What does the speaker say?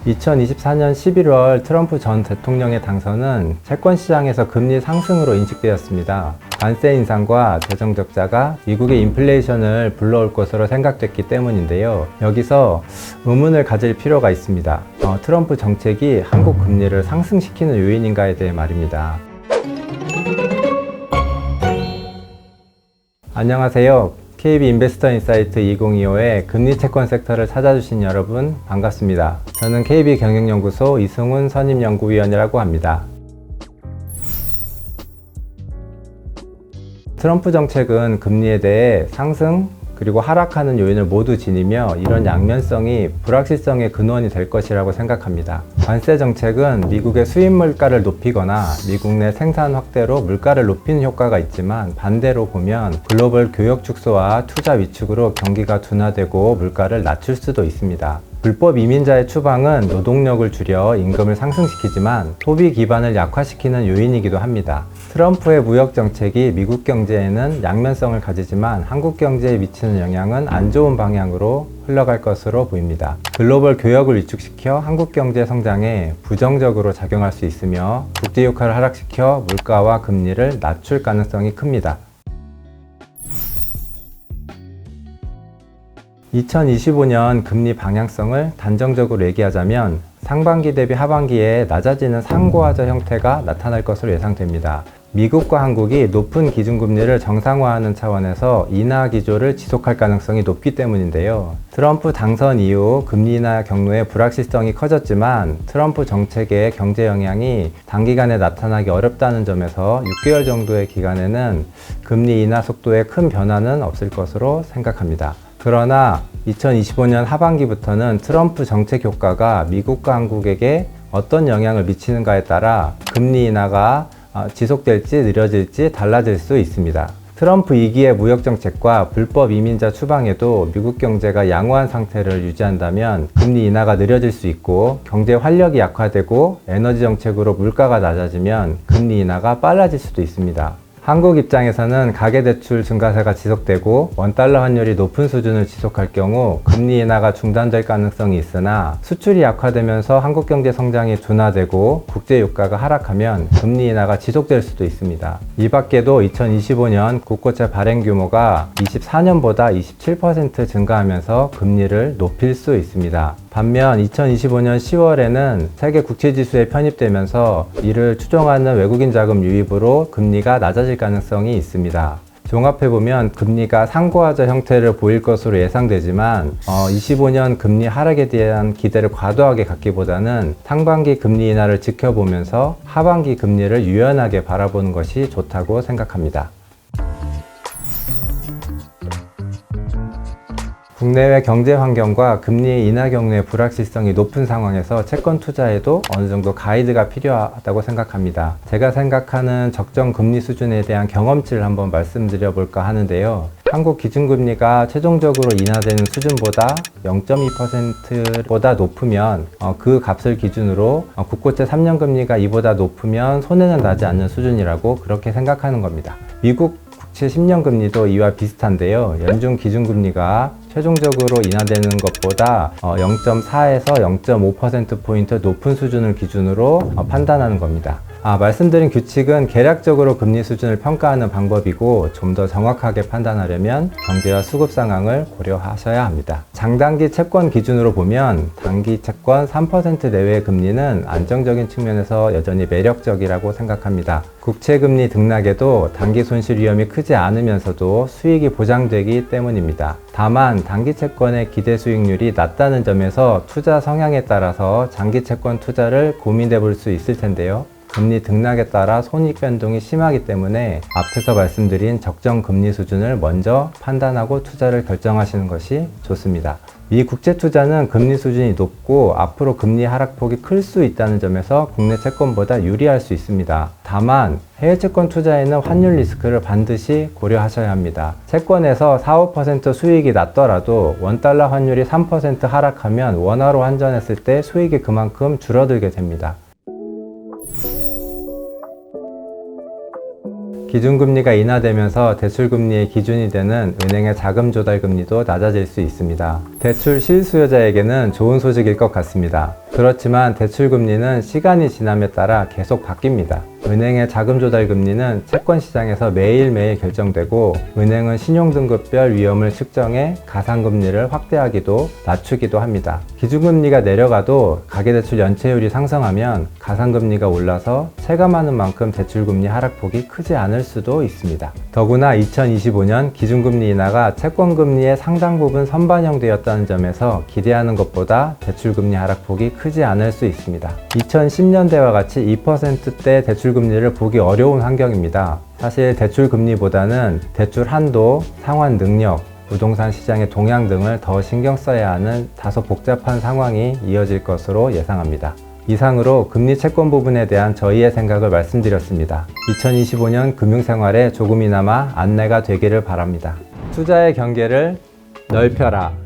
2024년 11월 트럼프 전 대통령의 당선은 채권 시장에서 금리 상승으로 인식되었습니다. 관세 인상과 재정 적자가 미국의 인플레이션을 불러올 것으로 생각됐기 때문인데요. 여기서 의문을 가질 필요가 있습니다. 트럼프 정책이 한국 금리를 상승시키는 요인인가에 대해 말입니다. 안녕하세요. KB 인베스터 인사이트 2025의 금리 채권 섹터를 찾아주신 여러분 반갑습니다. 저는 KB 경영연구소 이승훈 선임연구위원이라고 합니다. 트럼프 정책은 금리에 대해 상승 그리고 하락하는 요인을 모두 지니며 이런 양면성이 불확실성의 근원이 될 것이라고 생각합니다. 관세 정책은 미국의 수입 물가를 높이거나 미국 내 생산 확대로 물가를 높이는 효과가 있지만 반대로 보면 글로벌 교역 축소와 투자 위축으로 경기가 둔화되고 물가를 낮출 수도 있습니다. 불법 이민자의 추방은 노동력을 줄여 임금을 상승시키지만 소비 기반을 약화시키는 요인이기도 합니다. 트럼프의 무역 정책이 미국 경제에는 양면성을 가지지만 한국 경제에 미치는 영향은 안 좋은 방향으로 흘러갈 것으로 보입니다. 글로벌 교역을 위축시켜 한국 경제 성장에 부정적으로 작용할 수 있으며 국제 유가를 하락시켜 물가와 금리를 낮출 가능성이 큽니다. 2025년 금리 방향성을 단정적으로 얘기하자면 상반기 대비 하반기에 낮아지는 상고하저 형태가 나타날 것으로 예상됩니다. 미국과 한국이 높은 기준금리를 정상화하는 차원에서 인하 기조를 지속할 가능성이 높기 때문인데요. 트럼프 당선 이후 금리 인하 경로의 불확실성이 커졌지만 트럼프 정책의 경제 영향이 단기간에 나타나기 어렵다는 점에서 6개월 정도의 기간에는 금리 인하 속도에 큰 변화는 없을 것으로 생각합니다. 그러나 2025년 하반기부터는 트럼프 정책 효과가 미국과 한국에게 어떤 영향을 미치는가에 따라 금리 인하가 지속될지 느려질지 달라질 수 있습니다. 트럼프 2기의 무역정책과 불법 이민자 추방에도 미국 경제가 양호한 상태를 유지한다면 금리 인하가 느려질 수 있고 경제 활력이 약화되고 에너지 정책으로 물가가 낮아지면 금리 인하가 빨라질 수도 있습니다. 한국 입장에서는 가계대출 증가세가 지속되고 원달러 환율이 높은 수준을 지속할 경우 금리 인하가 중단될 가능성이 있으나 수출이 약화되면서 한국 경제 성장이 둔화되고 국제 유가가 하락하면 금리 인하가 지속될 수도 있습니다. 이 밖에도 2025년 국고채 발행 규모가 24년보다 27% 증가하면서 금리를 높일 수 있습니다. 반면 2025년 10월에는 세계 국채지수에 편입되면서 이를 추종하는 외국인 자금 유입으로 금리가 낮아질 가능성이 있습니다. 종합해보면 금리가 상고하저 형태를 보일 것으로 예상되지만 25년 금리 하락에 대한 기대를 과도하게 갖기보다는 상반기 금리 인하를 지켜보면서 하반기 금리를 유연하게 바라보는 것이 좋다고 생각합니다. 국내외 경제 환경과 금리 인하 경로의 불확실성이 높은 상황에서 채권 투자에도 어느 정도 가이드가 필요하다고 생각합니다. 제가 생각하는 적정 금리 수준에 대한 경험치를 한번 말씀드려 볼까 하는데요. 한국 기준금리가 최종적으로 인하되는 수준보다 0.2%보다 높으면 그 값을 기준으로 국고채 3년 금리가 이보다 높으면 손해는 나지 않는 수준이라고 그렇게 생각하는 겁니다. 미국 국채 10년 금리도 이와 비슷한데요. 연준 기준금리가 최종적으로 인하되는 것보다 0.4에서 0.5%포인트 높은 수준을 기준으로 판단하는 겁니다. 말씀드린 규칙은 계략적으로 금리 수준을 평가하는 방법이고 좀 더 정확하게 판단하려면 경제와 수급 상황을 고려하셔야 합니다. 장단기 채권 기준으로 보면 단기 채권 3% 내외의 금리는 안정적인 측면에서 여전히 매력적이라고 생각합니다. 국채금리 등락에도 단기 손실 위험이 크지 않으면서도 수익이 보장되기 때문입니다. 다만 단기 채권의 기대 수익률이 낮다는 점에서 투자 성향에 따라서 장기 채권 투자를 고민해 볼 수 있을 텐데요. 금리 등락에 따라 손익 변동이 심하기 때문에 앞에서 말씀드린 적정 금리 수준을 먼저 판단하고 투자를 결정하시는 것이 좋습니다. 미 국채 투자는 금리 수준이 높고 앞으로 금리 하락폭이 클 수 있다는 점에서 국내 채권보다 유리할 수 있습니다. 다만 해외 채권 투자에는 환율 리스크를 반드시 고려하셔야 합니다. 채권에서 4~5% 수익이 났더라도 원달러 환율이 3% 하락하면 원화로 환전했을 때 수익이 그만큼 줄어들게 됩니다. 기준금리가 인하되면서 대출금리의 기준이 되는 은행의 자금 조달 금리도 낮아질 수 있습니다. 대출 실수요자에게는 좋은 소식일 것 같습니다. 그렇지만 대출금리는 시간이 지남에 따라 계속 바뀝니다. 은행의 자금조달금리는 채권시장에서 매일매일 결정되고, 은행은 신용등급별 위험을 측정해 가상금리를 확대하기도 낮추기도 합니다. 기준금리가 내려가도 가계대출 연체율이 상승하면 가상금리가 올라서 체감하는 만큼 대출금리 하락폭이 크지 않을 수도 있습니다. 더구나 2025년 기준금리 인하가 채권금리의 상당 부분 선반영되었다는 점에서 기대하는 것보다 대출금리 하락폭이 크지 않을 수 있습니다. 2010년대와 같이 2%대 대출금리를 보기 어려운 환경입니다. 사실 대출금리보다는 대출 한도, 상환 능력, 부동산 시장의 동향 등을 더 신경 써야 하는 다소 복잡한 상황이 이어질 것으로 예상합니다. 이상으로 금리 채권 부분에 대한 저희의 생각을 말씀드렸습니다. 2025년 금융생활에 조금이나마 안내가 되기를 바랍니다. 투자의 경계를 넓혀라.